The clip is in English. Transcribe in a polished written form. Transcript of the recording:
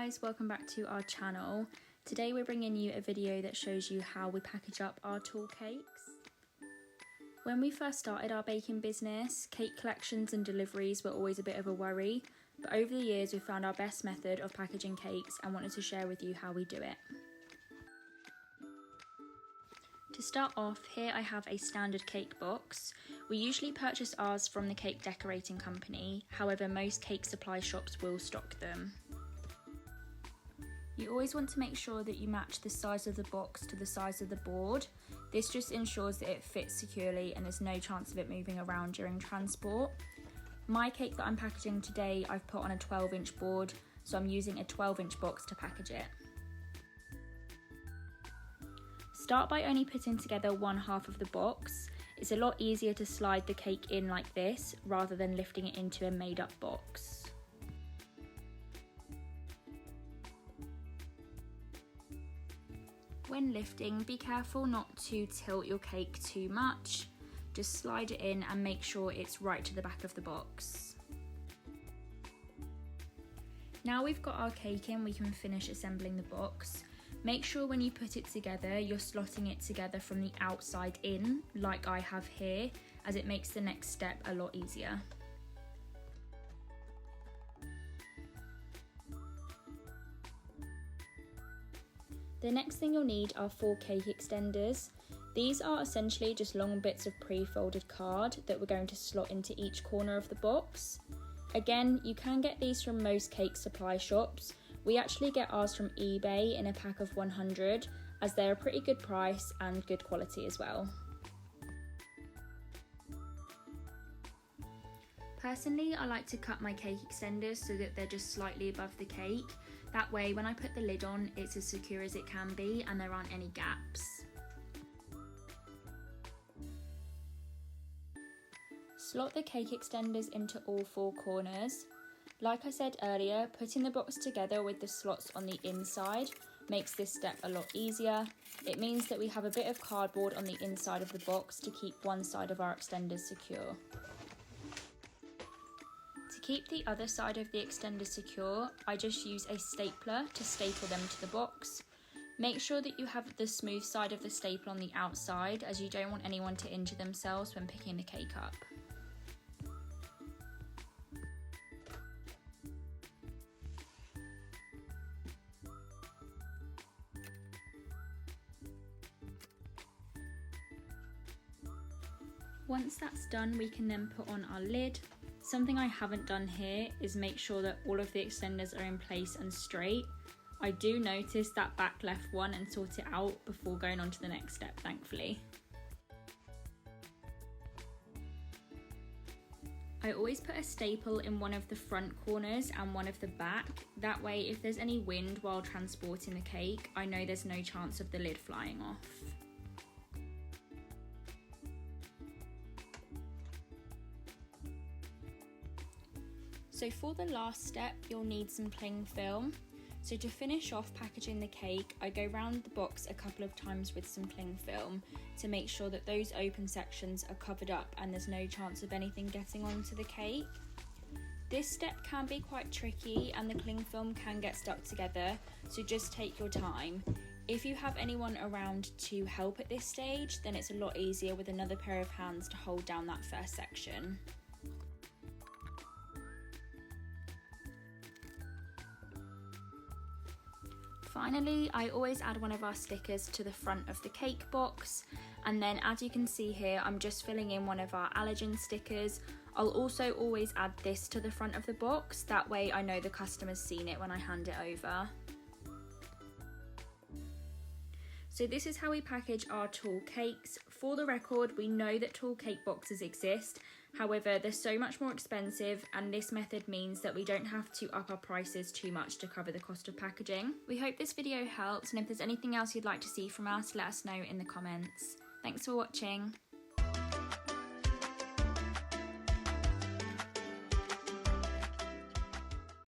guys, welcome back to our channel. Today we're bringing you a video that shows you how we package up our tall cakes. When we first started our baking business, cake collections and deliveries were always a bit of a worry, but over the years we found our best method of packaging cakes and wanted to share with you how we do it. To start off, here I have a standard cake box. We usually purchase ours from the cake decorating company, however most cake supply shops will stock them. You always want to make sure that you match the size of the box to the size of the board. This just ensures that it fits securely and there's no chance of it moving around during transport. My cake that I'm packaging today, I've put on a 12-inch board, so I'm using a 12-inch box to package it. Start by only putting together one half of the box. It's a lot easier to slide the cake in like this rather than lifting it into a made-up box. When lifting, be careful not to tilt your cake too much. Just slide it in and make sure it's right to the back of the box. Now we've got our cake in, we can finish assembling the box. Make sure when you put it together, you're slotting it together from the outside in, like I have here, as it makes the next step a lot easier. The next thing you'll need are 4 cake extenders. These are essentially just long bits of pre-folded card that we're going to slot into each corner of the box. Again, you can get these from most cake supply shops. We actually get ours from eBay in a pack of 100, as they're a pretty good price and good quality as well. Personally, I like to cut my cake extenders so that they're just slightly above the cake. That way, when I put the lid on, it's as secure as it can be and there aren't any gaps. Slot the cake extenders into all 4 corners. Like I said earlier, putting the box together with the slots on the inside makes this step a lot easier. It means that we have a bit of cardboard on the inside of the box to keep one side of our extenders secure. To keep the other side of the extender secure, I just use a stapler to staple them to the box. Make sure that you have the smooth side of the staple on the outside, as you don't want anyone to injure themselves when picking the cake up. Once that's done, we can then put on our lid. Something I haven't done here is make sure that all of the extenders are in place and straight. I do notice that back left one and sort it out before going on to the next step, thankfully. I always put a staple in one of the front corners and one of the back. That way, if there's any wind while transporting the cake, I know there's no chance of the lid flying off. So for the last step, you'll need some cling film. So to finish off packaging the cake, I go round the box a couple of times with some cling film to make sure that those open sections are covered up and there's no chance of anything getting onto the cake. This step can be quite tricky and the cling film can get stuck together, so just take your time. If you have anyone around to help at this stage, then it's a lot easier with another pair of hands to hold down that first section. Finally, I always add one of our stickers to the front of the cake box, and then as you can see here, I'm just filling in one of our allergen stickers. I'll also always add this to the front of the box, that way I know the customer's seen it when I hand it over. So this is how we package our tall cakes. For the record, we know that tall cake boxes exist, however they're so much more expensive, and this method means that we don't have to up our prices too much to cover the cost of packaging. We hope this video helped, and if there's anything else you'd like to see from us, let us know in the comments. Thanks for watching.